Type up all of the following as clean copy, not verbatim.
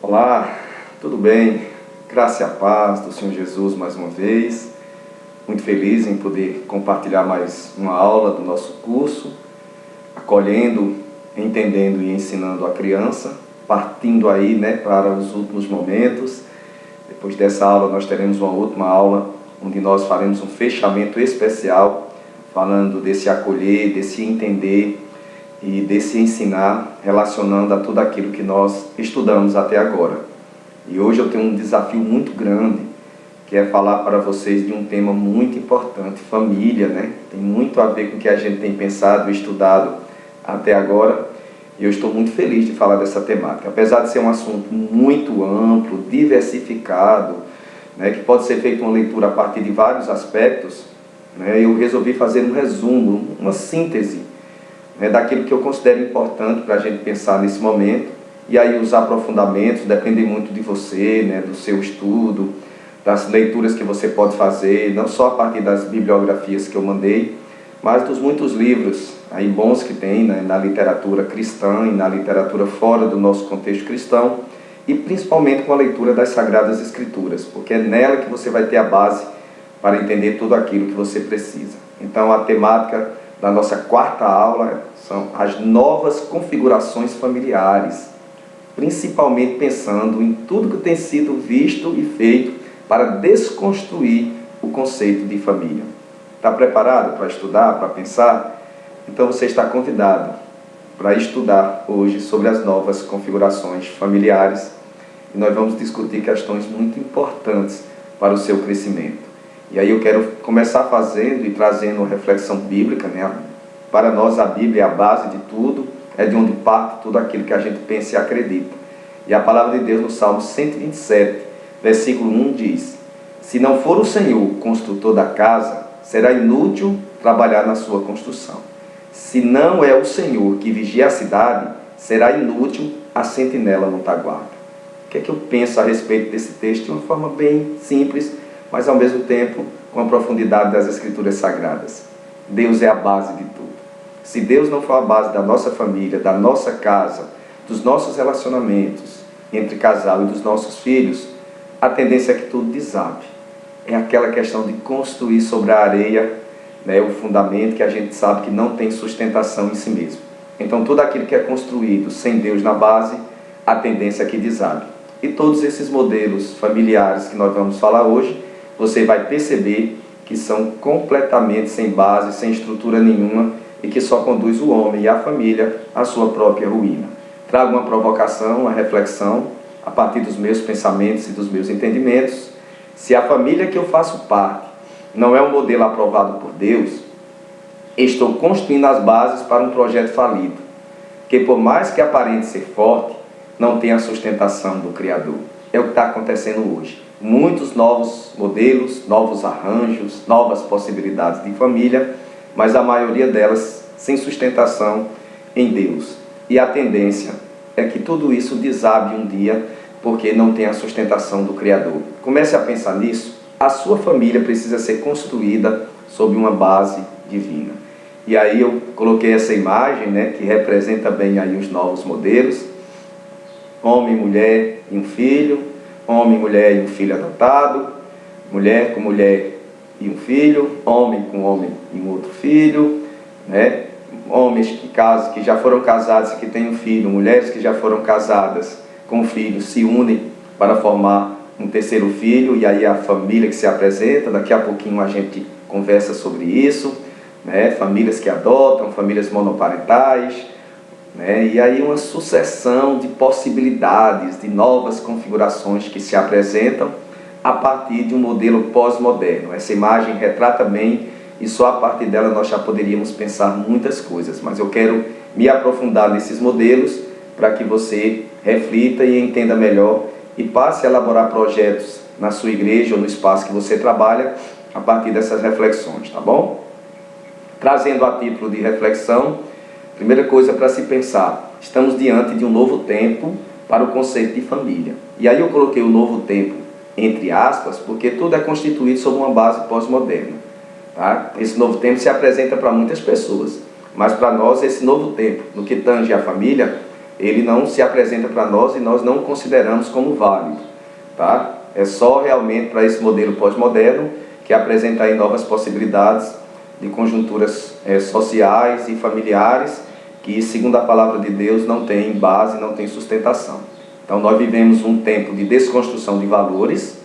Olá, tudo bem? Graça e a paz do Senhor Jesus mais uma vez. Muito feliz em poder compartilhar mais uma aula do nosso curso, acolhendo, entendendo e ensinando a criança, partindo aí, para os últimos momentos. Depois dessa aula nós teremos uma última aula, onde nós faremos um fechamento especial, falando desse acolher, desse entender e desse ensinar, relacionando a tudo aquilo que nós estudamos até agora. E hoje eu tenho um desafio muito grande, que é falar para vocês de um tema muito importante, família, Tem muito a ver com o que a gente tem pensado e estudado até agora, e eu estou muito feliz de falar dessa temática. Apesar de ser um assunto muito amplo, diversificado, que pode ser feita uma leitura a partir de vários aspectos, eu resolvi fazer um resumo, uma síntese, daquilo que eu considero importante para a gente pensar nesse momento, e aí os aprofundamentos dependem muito de você, do seu estudo, das leituras que você pode fazer, não só a partir das bibliografias que eu mandei, mas dos muitos livros aí bons que tem na literatura cristã e na literatura fora do nosso contexto cristão, e principalmente com a leitura das Sagradas Escrituras, porque é nela que você vai ter a base para entender tudo aquilo que você precisa. Então a temática da nossa quarta aula são as novas configurações familiares, principalmente pensando em tudo que tem sido visto e feito para desconstruir o conceito de família. Está preparado para estudar, para pensar? Então você está convidado para estudar hoje sobre as novas configurações familiares, e nós vamos discutir questões muito importantes para o seu crescimento. E aí eu quero começar fazendo e trazendo uma reflexão bíblica, Para nós a Bíblia é a base de tudo, é de onde parte tudo aquilo que a gente pensa e acredita. E a palavra de Deus no Salmo 127, versículo 1 diz: se não for o Senhor construtor da casa, será inútil trabalhar na sua construção. Se não é o Senhor que vigia a cidade, será inútil a sentinela montar guarda. O que é que eu penso a respeito desse texto de uma forma bem simples, mas ao mesmo tempo com a profundidade das Escrituras Sagradas? Deus é a base de tudo. Se Deus não for a base da nossa família, da nossa casa, dos nossos relacionamentos entre casal e dos nossos filhos, a tendência é que tudo desabe. É aquela questão de construir sobre a areia, o fundamento que a gente sabe que não tem sustentação em si mesmo. Então tudo aquilo que é construído sem Deus na base, a tendência é que desabe. E todos esses modelos familiares que nós vamos falar hoje, você vai perceber que são completamente sem base, sem estrutura nenhuma, e que só conduz o homem e a família à sua própria ruína. Trago uma provocação, uma reflexão, a partir dos meus pensamentos e dos meus entendimentos. Se a família que eu faço parte não é um modelo aprovado por Deus, estou construindo as bases para um projeto falido, que por mais que aparente ser forte, não tem a sustentação do Criador. É o que está acontecendo hoje. Muitos novos modelos, novos arranjos, novas possibilidades de família, mas a maioria delas sem sustentação em Deus. E a tendência é que tudo isso desabe um dia, porque não tem a sustentação do Criador. Comece a pensar nisso. A sua família precisa ser construída sob uma base divina. E aí eu coloquei essa imagem, que representa bem aí os novos modelos. Homem, mulher e um filho, homem, mulher e um filho adotado, mulher com mulher e um filho, homem com homem e um outro filho, homens que já foram casados e que têm um filho, mulheres que já foram casadas com filhos se unem para formar um terceiro filho, e aí a família que se apresenta. Daqui a pouquinho a gente conversa sobre isso, famílias que adotam, famílias monoparentais, e aí uma sucessão de possibilidades, de novas configurações que se apresentam a partir de um modelo pós-moderno. Essa imagem retrata bem, e só a partir dela nós já poderíamos pensar muitas coisas, mas eu quero me aprofundar nesses modelos para que você reflita e entenda melhor e passe a elaborar projetos na sua igreja ou no espaço que você trabalha a partir dessas reflexões, tá bom? Trazendo a título de reflexão, primeira coisa para se pensar: estamos diante de um novo tempo para o conceito de família. E aí eu coloquei o novo tempo entre aspas, porque tudo é constituído sobre uma base pós-moderna. Tá? Esse novo tempo se apresenta para muitas pessoas, mas para nós esse novo tempo, no que tange a família, ele não se apresenta para nós e nós não o consideramos como válido, tá? É só realmente para esse modelo pós-moderno que apresenta aí novas possibilidades de conjunturas sociais e familiares que, segundo a palavra de Deus, não tem base, não tem sustentação. Então nós vivemos um tempo de desconstrução de valores,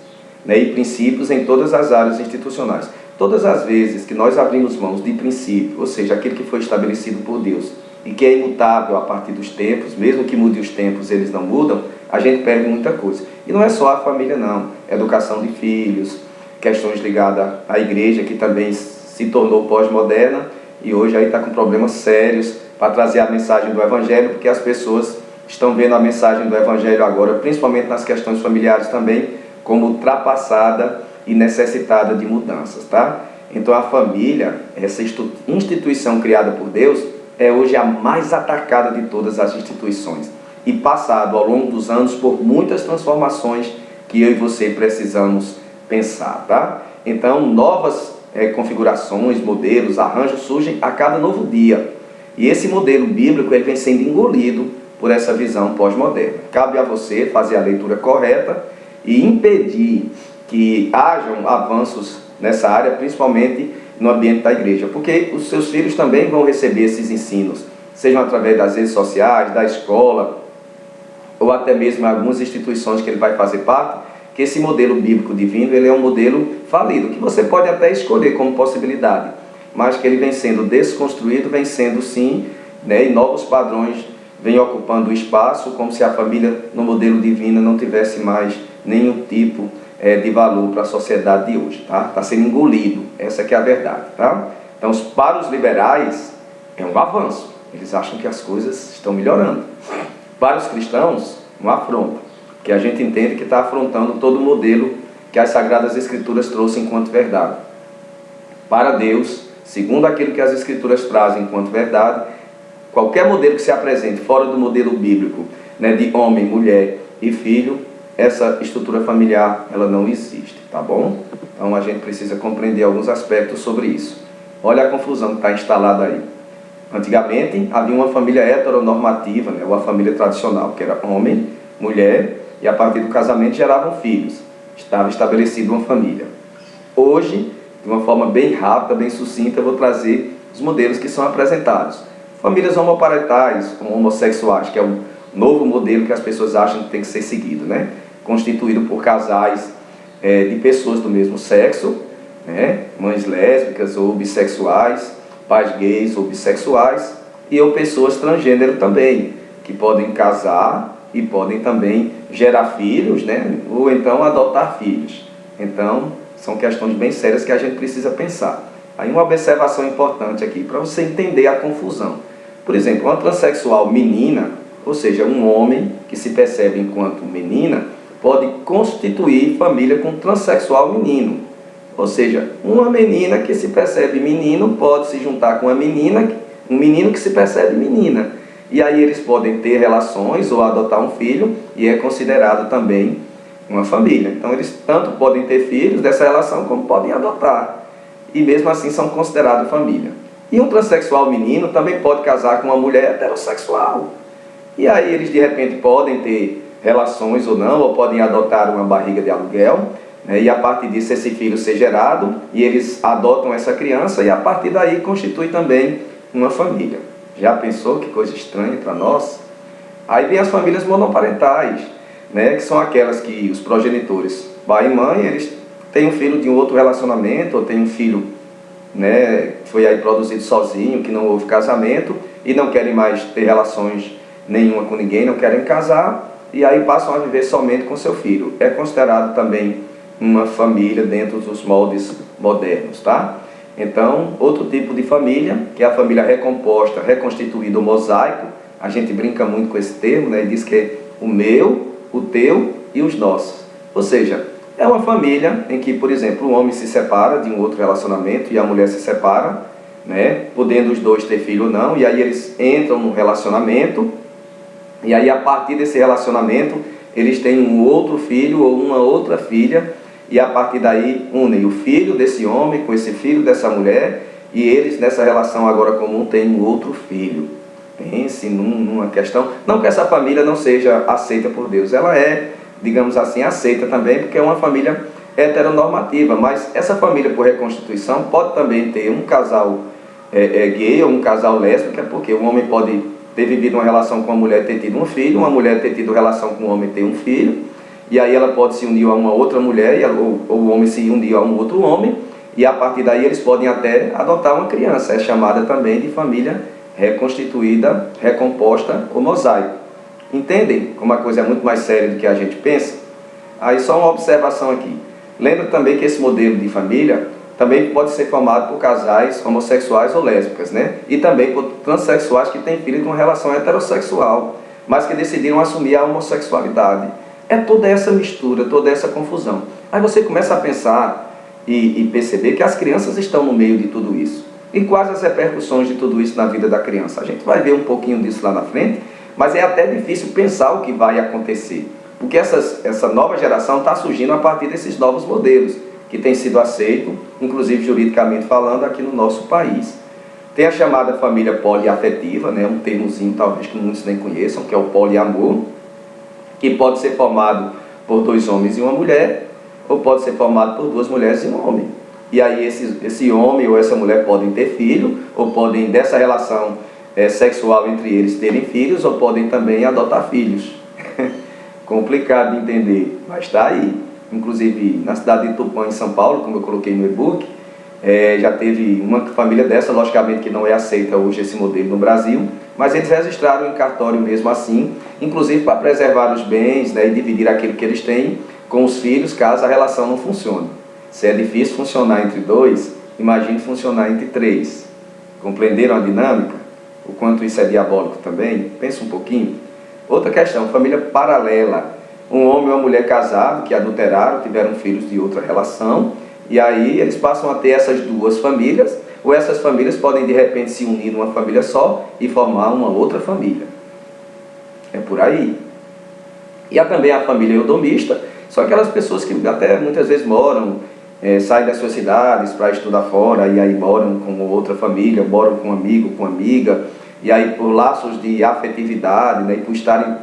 né, e princípios em todas as áreas institucionais. Todas as vezes que nós abrimos mãos de princípio, ou seja, aquilo que foi estabelecido por Deus e que é imutável a partir dos tempos, mesmo que mude os tempos, eles não mudam, a gente perde muita coisa. E não é só a família não, educação de filhos, questões ligadas à igreja, que também se tornou pós-moderna e hoje aí está com problemas sérios para trazer a mensagem do Evangelho, porque as pessoas estão vendo a mensagem do Evangelho agora, principalmente nas questões familiares também, como ultrapassada e necessitada de mudanças, tá? Então a família, essa instituição criada por Deus, é hoje a mais atacada de todas as instituições e passado ao longo dos anos por muitas transformações que eu e você precisamos pensar, tá? Então novas configurações, modelos, arranjos surgem a cada novo dia e esse modelo bíblico ele vem sendo engolido por essa visão pós-moderna. Cabe a você fazer a leitura correta e impedir que hajam avanços nessa área, principalmente no ambiente da igreja, porque os seus filhos também vão receber esses ensinos, sejam através das redes sociais, da escola, ou até mesmo algumas instituições que ele vai fazer parte, que esse modelo bíblico divino ele é um modelo falido, que você pode até escolher como possibilidade, mas que ele vem sendo desconstruído, vem sendo sim, né, e novos padrões vêm ocupando o espaço, como se a família no modelo divino não tivesse mais nenhum tipo de valor para a sociedade de hoje, tá? Está sendo engolido, essa que é a verdade, tá? Então, para os liberais, é um avanço, eles acham que as coisas estão melhorando. Para os cristãos, uma afronta, que a gente entende que está afrontando todo o modelo que as Sagradas Escrituras trouxeram enquanto verdade. Para Deus, segundo aquilo que as Escrituras trazem enquanto verdade, qualquer modelo que se apresente fora do modelo bíblico, né, de homem, mulher e filho, essa estrutura familiar, ela não existe, tá bom? Então a gente precisa compreender alguns aspectos sobre isso. Olha a confusão que está instalada aí. Antigamente havia uma família heteronormativa, né, ou a família tradicional, que era homem, mulher, e a partir do casamento geravam filhos. Estava estabelecida uma família. Hoje, de uma forma bem rápida, bem sucinta, eu vou trazer os modelos que são apresentados. Famílias homoparentais, homossexuais, que é um novo modelo que as pessoas acham que tem que ser seguido, né? Constituído por casais de pessoas do mesmo sexo, né? Mães lésbicas ou bissexuais, pais gays ou bissexuais, e ou pessoas transgênero também, que podem casar e podem também gerar filhos, né? Ou então adotar filhos. Então, são questões bem sérias que a gente precisa pensar. Aí uma observação importante aqui, para você entender a confusão. Por exemplo, uma transexual menina, ou seja, um homem que se percebe enquanto menina, pode constituir família com um transexual menino. Ou seja, uma menina que se percebe menino pode se juntar com uma menina, um menino que se percebe menina. E aí eles podem ter relações ou adotar um filho e é considerado também uma família. Então eles tanto podem ter filhos dessa relação como podem adotar. E mesmo assim são considerados família. E um transexual menino também pode casar com uma mulher heterossexual. E aí eles de repente podem ter relações ou não, ou podem adotar uma barriga de aluguel, né, e a partir disso esse filho ser gerado, e eles adotam essa criança e a partir daí constitui também uma família. Já pensou que coisa estranha para nós? Aí vem as famílias monoparentais, né, que são aquelas que os progenitores, pai e mãe, eles têm um filho de um outro relacionamento, ou tem um filho, né, que foi aí produzido sozinho, que não houve casamento, e não querem mais ter relações nenhuma com ninguém, não querem casar, e aí passam a viver somente com seu filho. É considerado também uma família dentro dos moldes modernos, tá? Então, outro tipo de família, que é a família recomposta, reconstituída, o mosaico, a gente brinca muito com esse termo, né? E diz que é o meu, o teu e os nossos. Ou seja, é uma família em que, por exemplo, o homem se separa de um outro relacionamento e a mulher se separa, né? Podendo os dois ter filho ou não, e aí eles entram no relacionamento, e aí a partir desse relacionamento eles têm um outro filho ou uma outra filha, e a partir daí unem o filho desse homem com esse filho dessa mulher, e eles nessa relação agora comum têm um outro filho. pense numa questão, não que essa família não seja aceita por Deus, ela é, digamos assim, aceita também, porque é uma família heteronormativa, mas essa família por reconstituição pode também ter um casal gay ou um casal lésbico, porque o homem pode ter vivido uma relação com a mulher e ter tido um filho, uma mulher ter tido relação com o homem e ter um filho, e aí ela pode se unir a uma outra mulher, ou o homem se unir a um outro homem, e a partir daí eles podem até adotar uma criança. É chamada também de família reconstituída, recomposta ou mosaico. Entendem como a coisa é muito mais séria do que a gente pensa? Aí só uma observação aqui. Lembra também que esse modelo de família também pode ser formado por casais homossexuais ou lésbicas, né? E também por transexuais que têm filhos de uma relação heterossexual, mas que decidiram assumir a homossexualidade. É toda essa mistura, toda essa confusão. Aí você começa a pensar e perceber que as crianças estão no meio de tudo isso. E quais as repercussões de tudo isso na vida da criança? A gente vai ver um pouquinho disso lá na frente, mas é até difícil pensar o que vai acontecer. Porque essa nova geração está surgindo a partir desses novos modelos, que têm sido aceitos, inclusive juridicamente falando, aqui no nosso país. Tem a chamada família poliafetiva, né, um termozinho talvez que muitos nem conheçam, que é o poliamor, que pode ser formado por 2 homens e uma mulher, ou pode ser formado por 2 mulheres e um homem. E aí esse homem ou essa mulher podem ter filho, ou podem, dessa relação sexual entre eles, terem filhos, ou podem também adotar filhos. Complicado de entender, mas está aí. Inclusive, na cidade de Tupã, em São Paulo, como eu coloquei no e-book, já teve uma família dessa, logicamente que não é aceita hoje esse modelo no Brasil, mas eles registraram em cartório mesmo assim, inclusive para preservar os bens, né, e dividir aquilo que eles têm com os filhos, caso a relação não funcione. Se é difícil funcionar entre 2, imagine funcionar entre 3. Compreenderam a dinâmica? O quanto isso é diabólico também? Pensa um pouquinho. Outra questão, família paralela. Um homem e uma mulher casados, que adulteraram, tiveram filhos de outra relação, e aí eles passam a ter essas 2 famílias, ou essas famílias podem de repente se unir numa família só e formar uma outra família. É por aí. E há também a família eudomista, são aquelas pessoas que até muitas vezes moram, saem das suas cidades para estudar fora, e aí moram com outra família, moram com um amigo, com amiga, e aí por laços de afetividade, né, e por estarem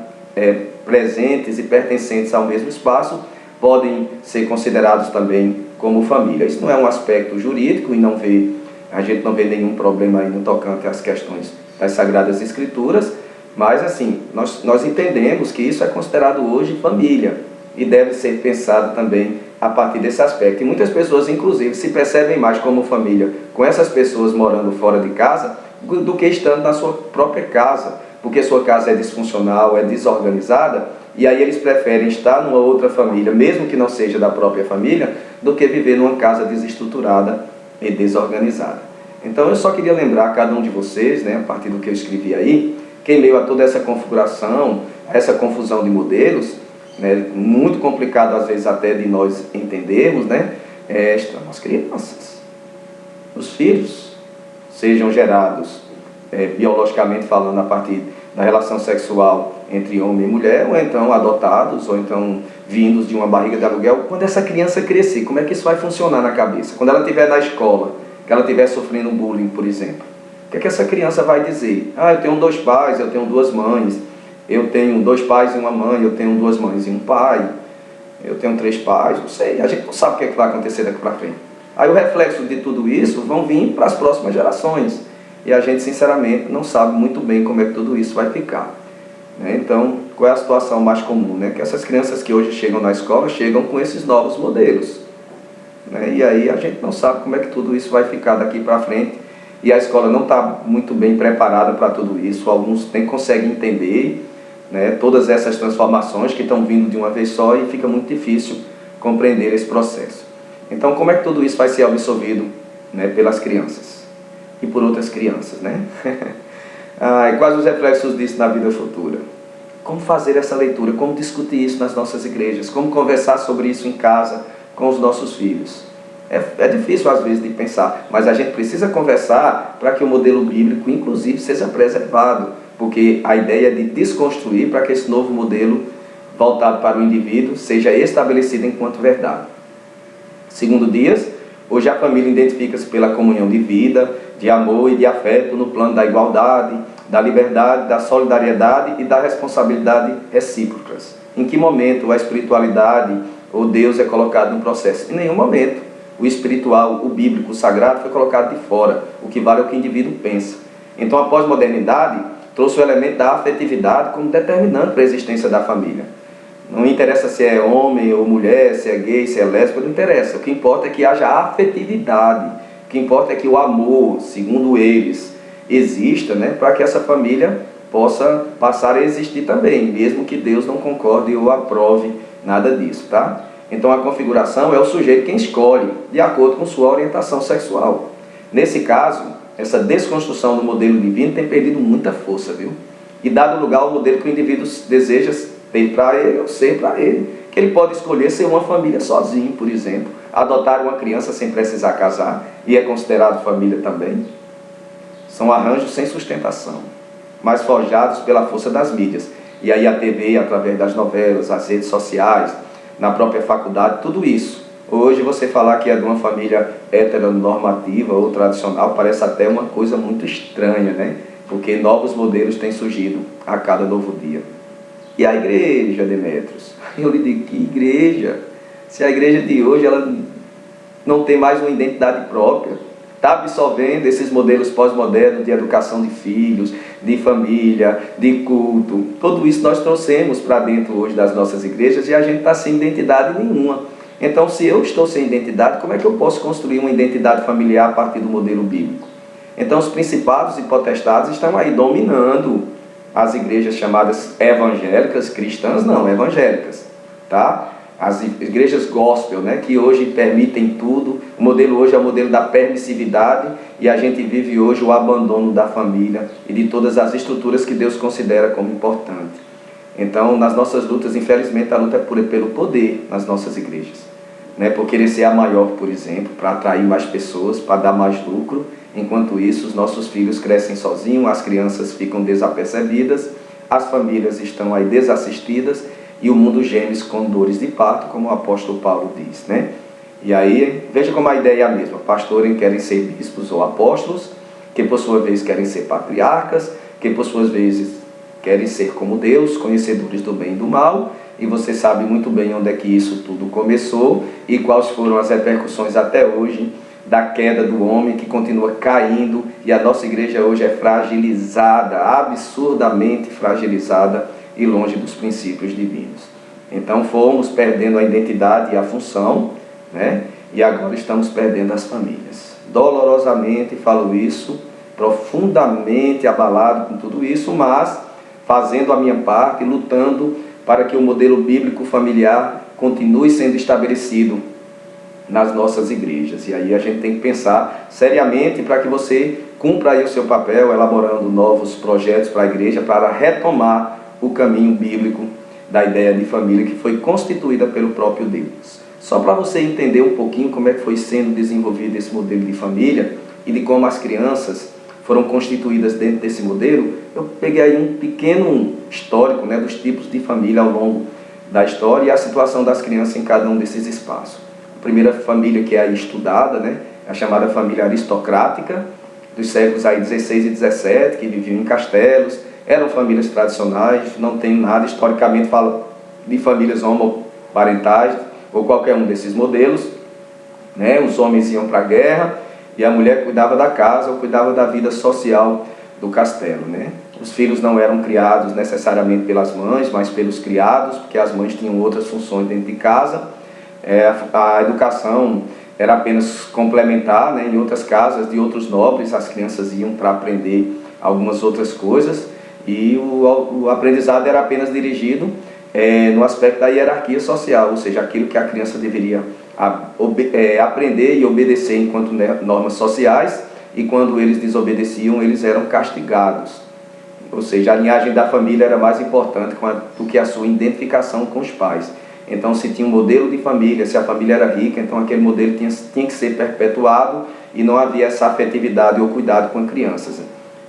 presentes e pertencentes ao mesmo espaço, podem ser considerados também como família. Isso não é um aspecto jurídico e a gente não vê nenhum problema aí no tocante às questões das Sagradas Escrituras, mas assim, nós entendemos que isso é considerado hoje família e deve ser pensado também a partir desse aspecto. E muitas pessoas, inclusive, se percebem mais como família com essas pessoas morando fora de casa do que estando na sua própria casa, porque sua casa é disfuncional, é desorganizada, e aí eles preferem estar numa outra família, mesmo que não seja da própria família, do que viver numa casa desestruturada e desorganizada. Então eu só queria lembrar a cada um de vocês, né, a partir do que eu escrevi aí, que em meio a toda essa configuração, essa confusão de modelos, né, muito complicado às vezes até de nós entendermos, né, estão as crianças. Os filhos sejam gerados biologicamente falando a partir da relação sexual entre homem e mulher, ou então adotados, ou então vindos de uma barriga de aluguel. Quando essa criança crescer, como é que isso vai funcionar na cabeça? Quando ela estiver na escola, que ela estiver sofrendo bullying, por exemplo, o que é que essa criança vai dizer? Ah, eu tenho 2 pais, eu tenho 2 mães, eu tenho 2 pais e uma mãe, eu tenho 2 mães e um pai, eu tenho 3 pais, não sei, a gente não sabe o que é que vai acontecer daqui para frente. Aí o reflexo de tudo isso vão vir para as próximas gerações, e a gente sinceramente não sabe muito bem como é que tudo isso vai ficar. Então, qual é a situação mais comum? Que essas crianças que hoje chegam na escola, chegam com esses novos modelos. E aí a gente não sabe como é que tudo isso vai ficar daqui para frente, e a escola não está muito bem preparada para tudo isso, alguns nem conseguem entender todas essas transformações que estão vindo de uma vez só, e fica muito difícil compreender esse processo. Então, como é que tudo isso vai ser absorvido pelas crianças e por outras crianças, e quais os reflexos disso na vida futura? Como fazer essa leitura, como discutir isso nas nossas igrejas, como conversar sobre isso em casa com os nossos filhos? É difícil às vezes de pensar, mas a gente precisa conversar para que o modelo bíblico, inclusive, seja preservado, porque a ideia é de desconstruir para que esse novo modelo voltado para o indivíduo seja estabelecido enquanto verdade. Segundo Dias, hoje a família identifica-se pela comunhão de vida, de amor e de afeto no plano da igualdade, da liberdade, da solidariedade e da responsabilidade recíprocas. Em que momento a espiritualidade ou Deus é colocado no processo? Em nenhum momento. O espiritual, o bíblico, o sagrado foi colocado de fora. O que vale é o que o indivíduo pensa. Então a pós-modernidade trouxe o elemento da afetividade como determinante para a existência da família. Não interessa se é homem ou mulher, se é gay, se é lésbica, não interessa. O que importa é que haja afetividade. O que importa é que o amor, segundo eles, exista, né, para que essa família possa passar a existir também, mesmo que Deus não concorde ou aprove nada disso, tá? Então a configuração é o sujeito quem escolhe, de acordo com sua orientação sexual. Nesse caso, essa desconstrução do modelo divino tem perdido muita força, viu? E dado lugar ao modelo que o indivíduo deseja ter para ele ou ser para ele. Que ele pode escolher ser uma família sozinho, por exemplo. Adotar uma criança sem precisar casar, e é considerado família também. São arranjos sem sustentação, mas forjados pela força das mídias. E aí a TV, através das novelas, as redes sociais, na própria faculdade, tudo isso. Hoje você falar que é de uma família heteronormativa ou tradicional parece até uma coisa muito estranha, né? Porque novos modelos têm surgido a cada novo dia. E a igreja, Demétrios? Eu lhe digo, que igreja? Se a igreja de hoje ela não tem mais uma identidade própria, está absorvendo esses modelos pós-modernos de educação de filhos, de família, de culto. Tudo isso nós trouxemos para dentro hoje das nossas igrejas e a gente está sem identidade nenhuma. Então, se eu estou sem identidade, como é que eu posso construir uma identidade familiar a partir do modelo bíblico? Então, os principados e potestades estão aí dominando as igrejas chamadas evangélicas, cristãs não, evangélicas, tá? As igrejas gospel, né, que hoje permitem tudo. O modelo hoje é o modelo da permissividade e a gente vive hoje o abandono da família e de todas as estruturas que Deus considera como importante. Então, nas nossas lutas, infelizmente, a luta é pelo poder nas nossas igrejas, né, por querer ser a maior, por exemplo, para atrair mais pessoas, para dar mais lucro. Enquanto isso, os nossos filhos crescem sozinhos, as crianças ficam desapercebidas, as famílias estão aí desassistidas e o mundo geme com dores de parto, como o apóstolo Paulo diz, né? E aí, veja como a ideia é a mesma. Pastores querem ser bispos ou apóstolos, que por sua vez querem ser patriarcas, que por suas vezes querem ser como Deus, conhecedores do bem e do mal, e você sabe muito bem onde é que isso tudo começou e quais foram as repercussões até hoje da queda do homem, que continua caindo, e a nossa igreja hoje é fragilizada, absurdamente fragilizada e longe dos princípios divinos. Então fomos perdendo a identidade e a função, né? E agora estamos perdendo as famílias. Dolorosamente falo isso, profundamente abalado com tudo isso, mas fazendo a minha parte, lutando para que o modelo bíblico familiar continue sendo estabelecido nas nossas igrejas. E aí a gente tem que pensar seriamente para que você cumpra aí o seu papel, elaborando novos projetos para a igreja, para retomar o caminho bíblico da ideia de família que foi constituída pelo próprio Deus. Só para você entender um pouquinho como é que foi sendo desenvolvido esse modelo de família e de como as crianças foram constituídas dentro desse modelo, eu peguei aí um pequeno histórico, né, dos tipos de família ao longo da história e a situação das crianças em cada um desses espaços. A primeira família que é aí estudada, né, é a chamada família aristocrática, dos séculos aí 16 e 17, que viviam em castelos, eram famílias tradicionais, não tem nada, historicamente fala de famílias homoparentais, ou qualquer um desses modelos, né? Os homens iam para a guerra e a mulher cuidava da casa ou cuidava da vida social do castelo, né? Os filhos não eram criados necessariamente pelas mães, mas pelos criados, porque as mães tinham outras funções dentro de casa. A educação era apenas complementar, né? Em outras casas de outros nobres, as crianças iam para aprender algumas outras coisas, e o aprendizado era apenas dirigido no aspecto da hierarquia social, ou seja, aquilo que a criança deveria aprender e obedecer enquanto normas sociais, e quando eles desobedeciam, eles eram castigados. Ou seja, a linhagem da família era mais importante do que a sua identificação com os pais. Então, se tinha um modelo de família, se a família era rica, então aquele modelo tinha que ser perpetuado e não havia essa afetividade ou cuidado com as crianças.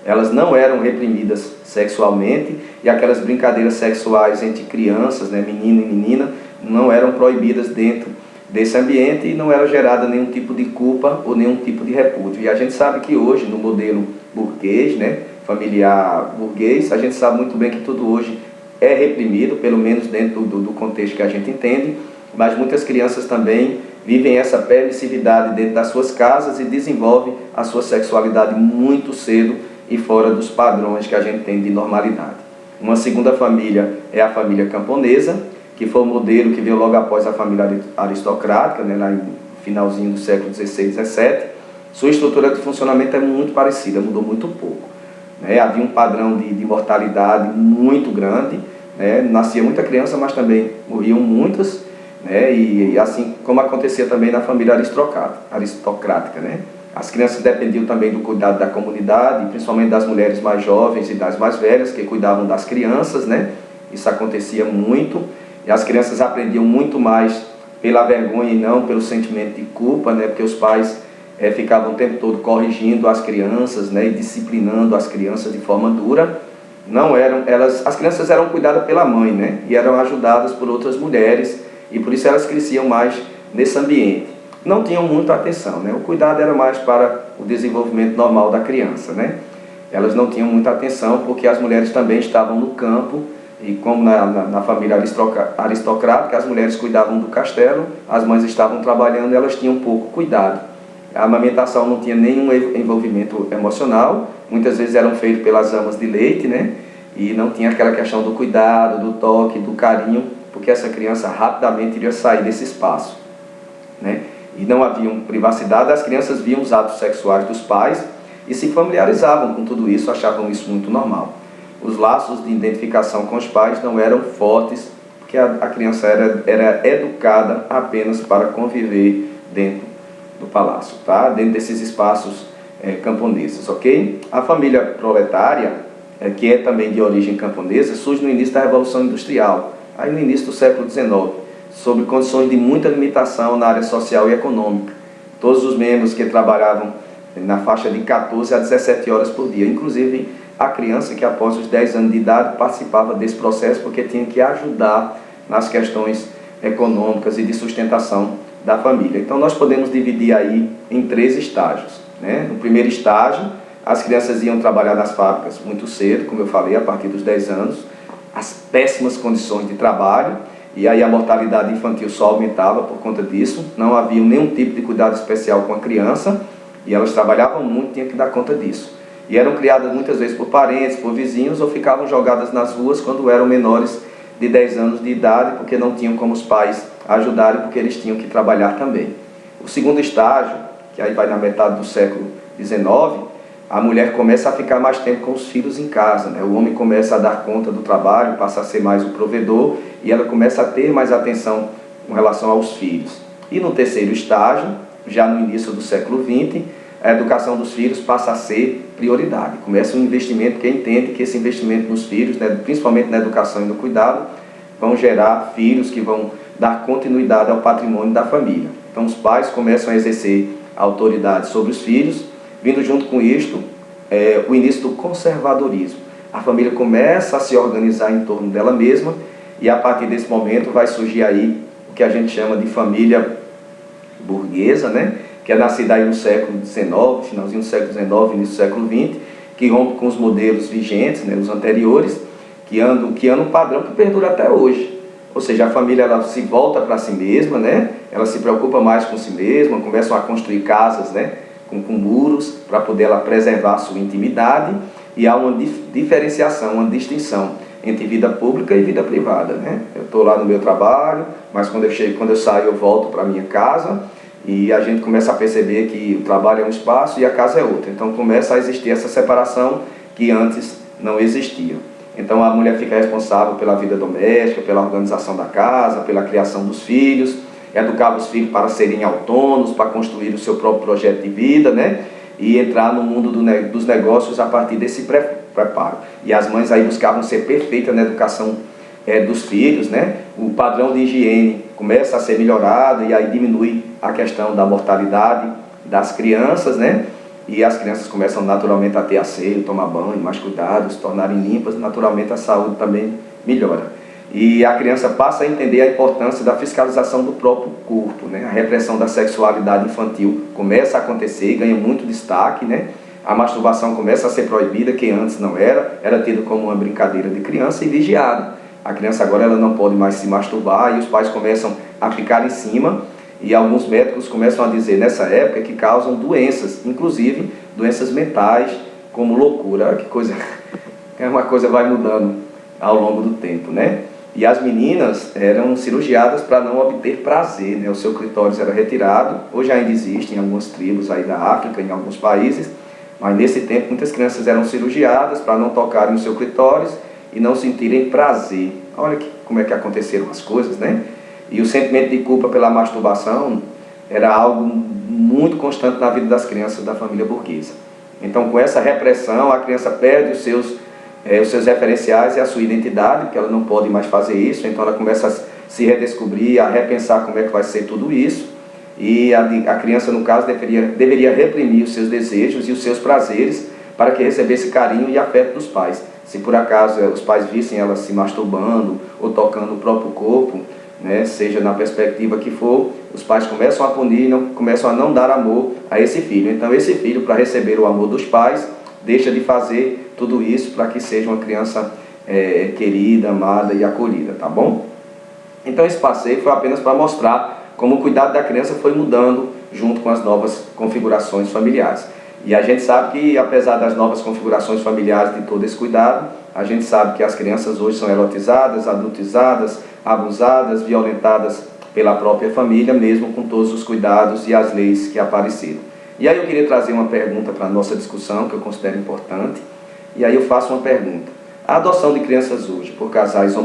Elas não eram reprimidas sexualmente e aquelas brincadeiras sexuais entre crianças, né, menino e menina, não eram proibidas dentro desse ambiente e não era gerada nenhum tipo de culpa ou nenhum tipo de repúdio. E a gente sabe que hoje, no modelo burguês, né, familiar burguês, a gente sabe muito bem que tudo hoje é reprimido, pelo menos dentro do contexto que a gente entende, mas muitas crianças também vivem essa permissividade dentro das suas casas e desenvolvem a sua sexualidade muito cedo e fora dos padrões que a gente tem de normalidade. Uma segunda família é a família camponesa, que foi o modelo que veio logo após a família aristocrática, né, lá no finalzinho do século XVI e XVII. Sua estrutura de funcionamento é muito parecida, mudou muito pouco. Havia um padrão de mortalidade muito grande, nascia muita criança, mas também morriam muitas, e assim como acontecia também na família aristocrática. As crianças dependiam também do cuidado da comunidade, principalmente das mulheres mais jovens e das mais velhas, que cuidavam das crianças, Isso acontecia muito, e as crianças aprendiam muito mais pela vergonha e não pelo sentimento de culpa, porque os pais ficavam o tempo todo corrigindo as crianças, e disciplinando as crianças de forma dura. As crianças eram cuidadas pela mãe, e eram ajudadas por outras mulheres, e por isso elas cresciam mais nesse ambiente. Não tinham muita atenção, o cuidado era mais para o desenvolvimento normal da criança, Elas não tinham muita atenção porque as mulheres também estavam no campo, e como na família aristocrática, as mulheres cuidavam do castelo, as mães estavam trabalhando e elas tinham pouco cuidado. A amamentação não tinha nenhum envolvimento emocional, muitas vezes eram feitos pelas amas de leite, e não tinha aquela questão do cuidado, do toque, do carinho, porque essa criança rapidamente iria sair desse espaço, E não havia privacidade, as crianças viam os atos sexuais dos pais e se familiarizavam com tudo isso, achavam isso muito normal. Os laços de identificação com os pais não eram fortes, porque a criança era educada apenas para conviver dentro do palácio, dentro desses espaços camponeses, ok? A família proletária, que é também de origem camponesa, surge no início da Revolução Industrial, aí no início do século XIX, sob condições de muita limitação na área social e econômica. Todos os membros que trabalhavam na faixa de 14 a 17 horas por dia, inclusive a criança que após os 10 anos de idade participava desse processo porque tinha que ajudar nas questões econômicas e de sustentação da família. Então nós podemos dividir aí em 3 estágios. No primeiro estágio, as crianças iam trabalhar nas fábricas muito cedo, como eu falei, a partir dos 10 anos, as péssimas condições de trabalho, e aí a mortalidade infantil só aumentava por conta disso, não havia nenhum tipo de cuidado especial com a criança, e elas trabalhavam muito, tinham que dar conta disso. E eram criadas muitas vezes por parentes, por vizinhos, ou ficavam jogadas nas ruas quando eram menores de 10 anos de idade, porque não tinham como os pais ajudarem, porque eles tinham que trabalhar também. O segundo estágio, que aí vai na metade do século XIX, a mulher começa a ficar mais tempo com os filhos em casa, O homem começa a dar conta do trabalho, passa a ser mais o provedor, e ela começa a ter mais atenção com relação aos filhos. E no terceiro estágio, já no início do século XX, a educação dos filhos passa a ser prioridade. Começa um investimento, porque entende que esse investimento nos filhos, principalmente na educação e no cuidado, vão gerar filhos que vão dar continuidade ao patrimônio da família. Então os pais começam a exercer a autoridade sobre os filhos, vindo junto com isto o início do conservadorismo. A família começa a se organizar em torno dela mesma, e a partir desse momento vai surgir aí o que a gente chama de família burguesa, que é nascida aí no século XIX, finalzinho do século XIX, início do século XX, que rompe com os modelos vigentes, os anteriores, que andam um padrão que perdura até hoje. Ou seja, a família ela se volta para si mesma, ela se preocupa mais com si mesma, começam a construir casas, com muros, para poder ela preservar a sua intimidade, e há uma diferenciação, uma distinção entre vida pública e vida privada. Eu estou lá no meu trabalho, mas quando eu saio eu volto para a minha casa, e a gente começa a perceber que o trabalho é um espaço e a casa é outro. Então começa a existir essa separação que antes não existia. Então a mulher fica responsável pela vida doméstica, pela organização da casa, pela criação dos filhos, educar os filhos para serem autônomos, para construir o seu próprio projeto de vida, e entrar no mundo dos negócios a partir desse preparo. E as mães aí buscavam ser perfeitas na educação dos filhos, O padrão de higiene começa a ser melhorado, e aí diminui a questão da mortalidade das crianças, E as crianças começam naturalmente a ter asseio, tomar banho, mais cuidado, se tornarem limpas, naturalmente a saúde também melhora. E a criança passa a entender a importância da fiscalização do próprio corpo, A repressão da sexualidade infantil começa a acontecer e ganha muito destaque, a masturbação começa a ser proibida, que antes não era tido como uma brincadeira de criança e vigiada. A criança agora ela não pode mais se masturbar e os pais começam a ficar em cima, e alguns médicos começam a dizer nessa época que causam doenças, inclusive doenças mentais, como loucura. Olha que coisa, uma coisa vai mudando ao longo do tempo, né? E as meninas eram cirurgiadas para não obter prazer, né? O seu clitóris era retirado. Hoje ainda existe em algumas tribos aí da África, em alguns países, mas nesse tempo muitas crianças eram cirurgiadas para não tocarem o seu clitóris e não sentirem prazer. Olha como é que aconteceram as coisas, né? E o sentimento de culpa pela masturbação era algo muito constante na vida das crianças da família burguesa. Então, com essa repressão, a criança perde os seus referenciais e a sua identidade, porque ela não pode mais fazer isso. Então, ela começa a se redescobrir, a repensar como é que vai ser tudo isso. E a criança, no caso, deveria reprimir os seus desejos e os seus prazeres para que recebesse carinho e afeto dos pais. Se por acaso os pais vissem ela se masturbando ou tocando o próprio corpo, né, seja na perspectiva que for, os pais começam a punir, começam a não dar amor a esse filho. Então esse filho, para receber o amor dos pais, deixa de fazer tudo isso para que seja uma criança querida, amada e acolhida, tá bom? Então esse passeio foi apenas para mostrar como o cuidado da criança foi mudando junto com as novas configurações familiares. E a gente sabe que, apesar das novas configurações familiares de todo esse cuidado, a gente sabe que as crianças hoje são erotizadas, adultizadas, abusadas, violentadas pela própria família, mesmo com todos os cuidados e as leis que apareceram. E aí eu queria trazer uma pergunta para a nossa discussão, que eu considero importante. E aí eu faço uma pergunta. A adoção de crianças hoje por casais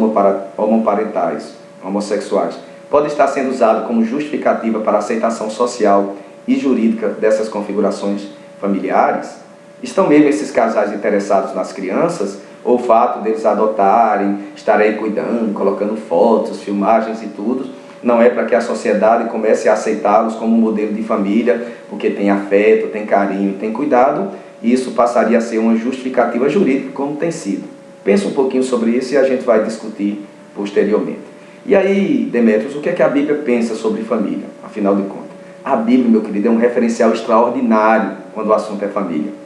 homoparentais, homossexuais, pode estar sendo usada como justificativa para a aceitação social e jurídica dessas configurações familiares? Estão mesmo esses casais interessados nas crianças? Ou o fato deles adotarem, estarem cuidando, colocando fotos, filmagens e tudo, não é para que a sociedade comece a aceitá-los como um modelo de família, porque tem afeto, tem carinho, tem cuidado, e isso passaria a ser uma justificativa jurídica, como tem sido. Pensa um pouquinho sobre isso e a gente vai discutir posteriormente. E aí, Demetrios, o que é que a Bíblia pensa sobre família, afinal de contas? A Bíblia, meu querido, é um referencial extraordinário quando o assunto é família.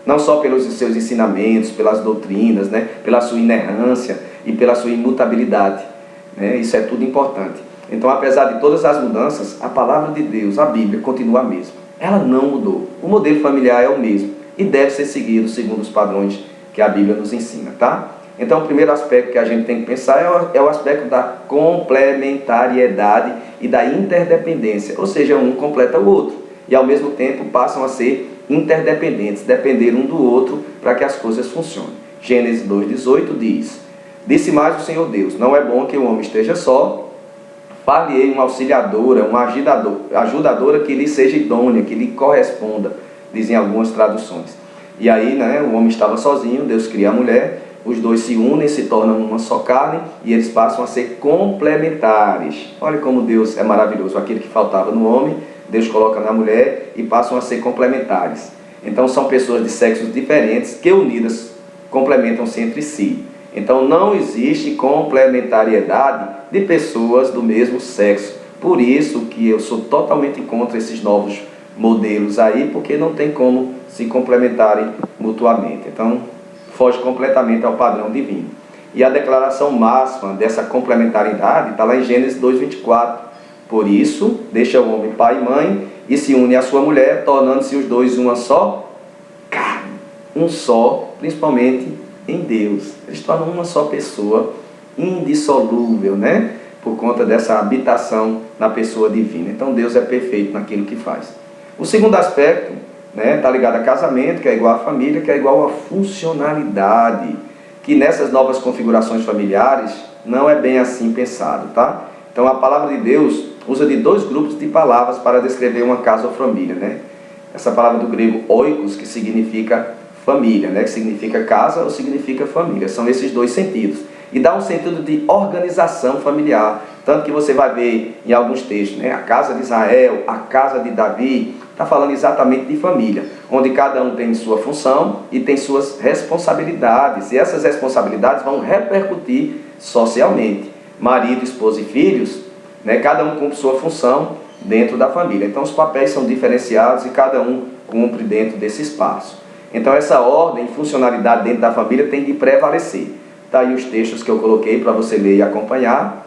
Não só pelos seus ensinamentos, pelas doutrinas, né? Pela sua inerrância e pela sua imutabilidade, né? Isso é tudo importante. Então, apesar de todas as mudanças, a palavra de Deus, a Bíblia, continua a mesma. Ela não mudou. O modelo familiar é o mesmo e deve ser seguido segundo os padrões que a Bíblia nos ensina, tá? Então, o primeiro aspecto que a gente tem que pensar é o aspecto da complementariedade e da interdependência, ou seja, um completa o outro e ao mesmo tempo passam a ser interdependentes, depender um do outro para que as coisas funcionem. Gênesis 2,18 diz: Disse mais o Senhor Deus, não é bom que o homem esteja só, far-lhe-ei uma auxiliadora, uma ajudadora que lhe seja idônea, que lhe corresponda, dizem algumas traduções. E aí, né, o homem estava sozinho, Deus cria a mulher, os dois se unem, se tornam uma só carne e eles passam a ser complementares. Olha como Deus é maravilhoso, aquilo que faltava no homem, Deus coloca na mulher e passam a ser complementares. Então são pessoas de sexos diferentes que unidas complementam-se entre si. Então não existe complementariedade de pessoas do mesmo sexo. Por isso que eu sou totalmente contra esses novos modelos aí, porque não tem como se complementarem mutuamente. Então foge completamente ao padrão divino. E a declaração máxima dessa complementaridade está lá em Gênesis 2,24. Por isso, deixa o homem pai e mãe e se une à sua mulher, tornando-se os dois uma só carne. Um só, principalmente em Deus. Eles tornam uma só pessoa, indissolúvel, né? Por conta dessa habitação na pessoa divina. Então Deus é perfeito naquilo que faz. O segundo aspecto, né, está ligado a casamento, que é igual à família, que é igual à funcionalidade. Que nessas novas configurações familiares não é bem assim pensado, tá? Então a palavra de Deus usa de dois grupos de palavras para descrever uma casa ou família, né? Essa palavra do grego oikos, que significa família, né? Que significa casa ou significa família. São esses dois sentidos. E dá um sentido de organização familiar. Tanto que você vai ver em alguns textos, né? A casa de Israel, a casa de Davi, está falando exatamente de família, onde cada um tem sua função e tem suas responsabilidades. E essas responsabilidades vão repercutir socialmente. Marido, esposa e filhos, né, cada um cumpre sua função dentro da família. Então os papéis são diferenciados e cada um cumpre dentro desse espaço. Então essa ordem e funcionalidade dentro da família tem de prevalecer. Tá aí os textos que eu coloquei para você ler e acompanhar,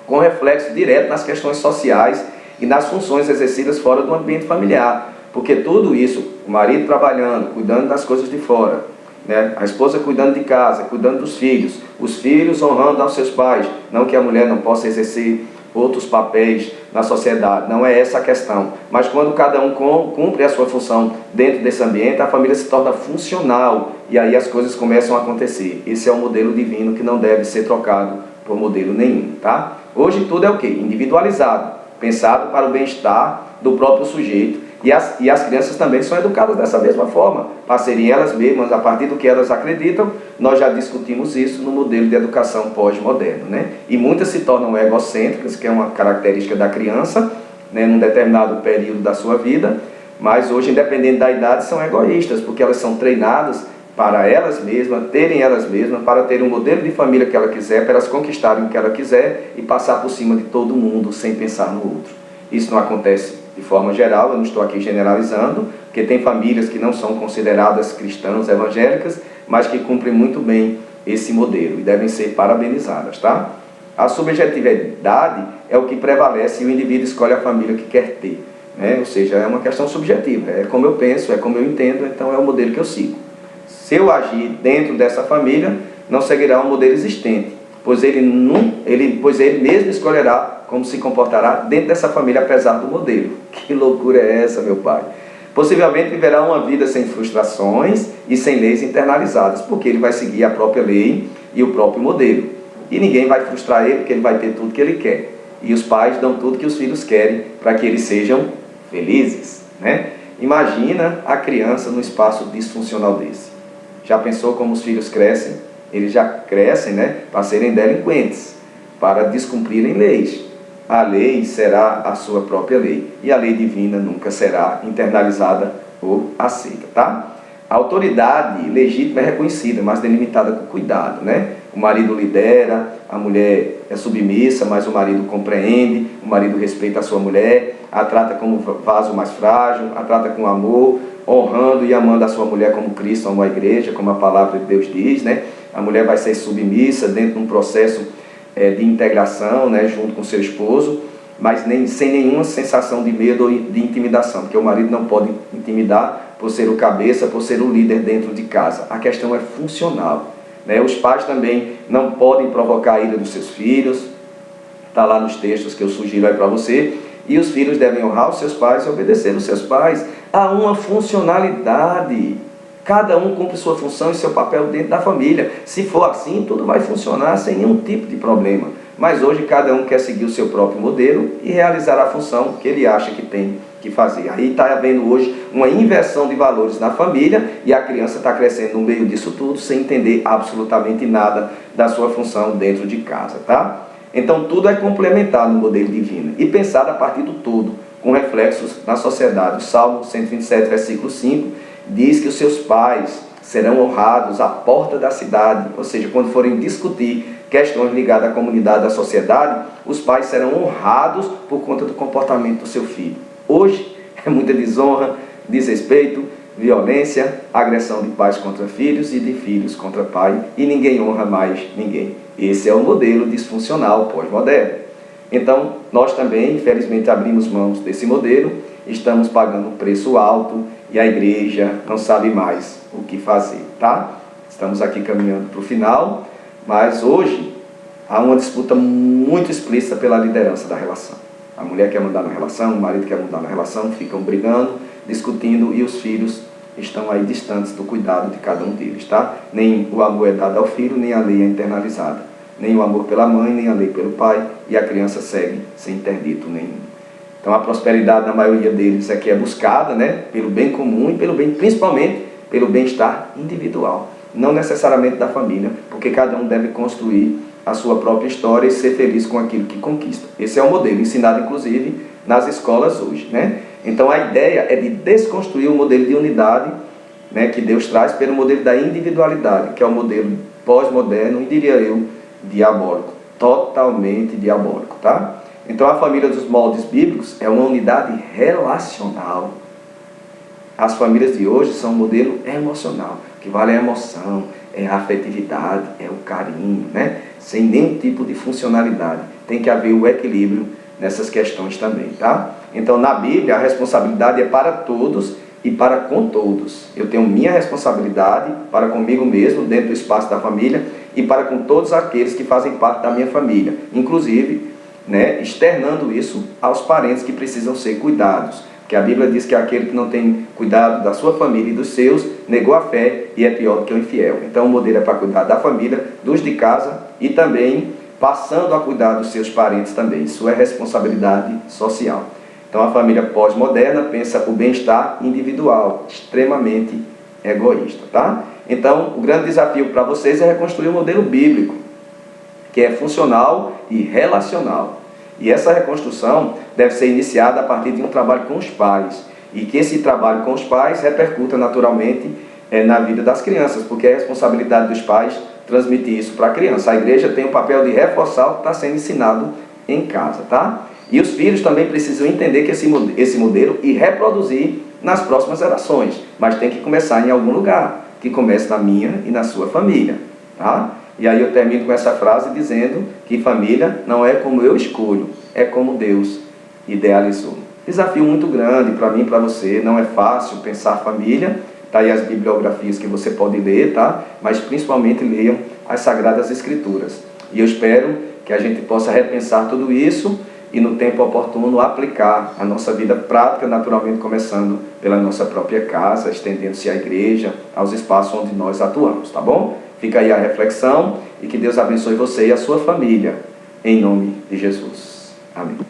com reflexo direto nas questões sociais e nas funções exercidas fora do ambiente familiar. Porque tudo isso, o marido trabalhando, cuidando das coisas de fora, né? A esposa cuidando de casa, cuidando dos filhos, os filhos honrando aos seus pais, não que a mulher não possa exercer outros papéis na sociedade, não é essa a questão. Mas quando cada um cumpre a sua função dentro desse ambiente, a família se torna funcional e aí as coisas começam a acontecer. Esse é o modelo divino que não deve ser trocado por modelo nenhum, tá? Hoje tudo é o quê? Individualizado, pensado para o bem-estar do próprio sujeito. E as crianças também são educadas dessa mesma forma, para serem elas mesmas, a partir do que elas acreditam. Nós já discutimos isso no modelo de educação pós-moderno, né? E muitas se tornam egocêntricas, que é uma característica da criança, né, num determinado período da sua vida, mas hoje, independente da idade, são egoístas, porque elas são treinadas para elas mesmas, terem elas mesmas, para ter um modelo de família que ela quiser, para elas conquistarem o que ela quiser e passar por cima de todo mundo sem pensar no outro. Isso não acontece de forma geral, eu não estou aqui generalizando, porque tem famílias que não são consideradas cristãs, evangélicas, mas que cumprem muito bem esse modelo e devem ser parabenizadas, tá? A subjetividade é o que prevalece e o indivíduo escolhe a família que quer ter, né? Ou seja, é uma questão subjetiva, é como eu penso, é como eu entendo, então é o modelo que eu sigo. Se eu agir dentro dessa família, não seguirá um modelo existente, pois ele mesmo escolherá como se comportará dentro dessa família, apesar do modelo. Que loucura é essa, meu pai? Possivelmente viverá uma vida sem frustrações e sem leis internalizadas, porque ele vai seguir a própria lei e o próprio modelo. E ninguém vai frustrar ele, porque ele vai ter tudo que ele quer. E os pais dão tudo que os filhos querem para que eles sejam felizes, né? Imagina a criança num espaço disfuncional desse. Já pensou como os filhos crescem? Eles já crescem, né, para serem delinquentes, para descumprirem leis. A lei será a sua própria lei, e a lei divina nunca será internalizada ou aceita, tá? A autoridade legítima é reconhecida, mas delimitada com cuidado, né? O marido lidera, a mulher é submissa, mas o marido compreende, o marido respeita a sua mulher, a trata como vaso mais frágil, a trata com amor, honrando e amando a sua mulher como Cristo amou a igreja, como a palavra de Deus diz, né? A mulher vai ser submissa dentro de um processo de integração, né, junto com seu esposo, mas sem nenhuma sensação de medo ou de intimidação, porque o marido não pode intimidar por ser o cabeça, por ser o líder dentro de casa. A questão é funcional, né? Os pais também não podem provocar a ira dos seus filhos, está lá nos textos que eu sugiro aí para você, e os filhos devem honrar os seus pais e obedecer os seus pais. Há uma funcionalidade. Cada um cumpre sua função e seu papel dentro da família. Se for assim, tudo vai funcionar sem nenhum tipo de problema. Mas hoje cada um quer seguir o seu próprio modelo e realizar a função que ele acha que tem que fazer. Aí está havendo hoje uma inversão de valores na família e a criança está crescendo no meio disso tudo sem entender absolutamente nada da sua função dentro de casa, tá? Então tudo é complementar no modelo divino e pensado a partir do todo, com reflexos na sociedade. O Salmo 127, versículo 5, diz que os seus pais serão honrados à porta da cidade, ou seja, quando forem discutir questões ligadas à comunidade, à sociedade, os pais serão honrados por conta do comportamento do seu filho. Hoje é muita desonra, desrespeito, violência, agressão de pais contra filhos e de filhos contra pai, e ninguém honra mais ninguém. Esse é o modelo disfuncional pós-moderno. Então, nós também, infelizmente, abrimos mãos desse modelo, estamos pagando um preço alto e a igreja não sabe mais o que fazer, tá? Estamos aqui caminhando para o final, mas hoje há uma disputa muito explícita pela liderança da relação. A mulher quer mandar na relação, o marido quer mandar na relação, ficam brigando, discutindo e os filhos estão aí distantes do cuidado de cada um deles, tá? Nem o amor é dado ao filho, nem a lei é internalizada. Nem o amor pela mãe, nem a lei pelo pai, e a criança segue sem interdito nenhum. Então a prosperidade na maioria deles aqui é buscada, né, pelo bem comum e pelo bem, principalmente pelo bem-estar individual, não necessariamente da família, porque cada um deve construir a sua própria história e ser feliz com aquilo que conquista. Esse é o modelo ensinado inclusive nas escolas hoje, né? Então a ideia é de desconstruir o modelo de unidade, né, que Deus traz pelo modelo da individualidade, que é o modelo pós-moderno e, diria eu, diabólico, totalmente diabólico, tá? Então a família dos moldes bíblicos é uma unidade relacional. as famílias de hoje são um modelo emocional. O que vale é a emoção, é a afetividade, é o carinho, né? Sem nenhum tipo de funcionalidade. Tem que haver o equilíbrio nessas questões também, tá? Então, na Bíblia, a responsabilidade é para todos e para com todos. Eu tenho minha responsabilidade para comigo mesmo, dentro do espaço da família, e para com todos aqueles que fazem parte da minha família. Inclusive, né, externando isso aos parentes que precisam ser cuidados. Porque a Bíblia diz que aquele que não tem cuidado da sua família e dos seus, negou a fé e é pior do que o infiel. Então o modelo é para cuidar da família, dos de casa e também passando a cuidar dos seus parentes também. Isso é responsabilidade social. Então a família pós-moderna pensa o bem-estar individual, extremamente egoísta, tá? Então o grande desafio para vocês é reconstruir o modelo bíblico, que é funcional e relacional. E essa reconstrução deve ser iniciada a partir de um trabalho com os pais. E que esse trabalho com os pais repercuta naturalmente na vida das crianças, porque é a responsabilidade dos pais transmitir isso para a criança. A igreja tem o papel de reforçar o que está sendo ensinado em casa, tá? E os filhos também precisam entender que esse modelo e reproduzir nas próximas gerações. Mas tem que começar em algum lugar, que comece na minha e na sua família, tá? E aí eu termino com essa frase dizendo que família não é como eu escolho, é como Deus idealizou. Desafio muito grande para mim e para você, não é fácil pensar família, tá aí as bibliografias que você pode ler, tá? Mas principalmente leiam as Sagradas Escrituras. E eu espero que a gente possa repensar tudo isso e no tempo oportuno aplicar a nossa vida prática, naturalmente começando pela nossa própria casa, estendendo-se à igreja, aos espaços onde nós atuamos, tá bom? Fica aí a reflexão e que Deus abençoe você e a sua família, em nome de Jesus. Amém.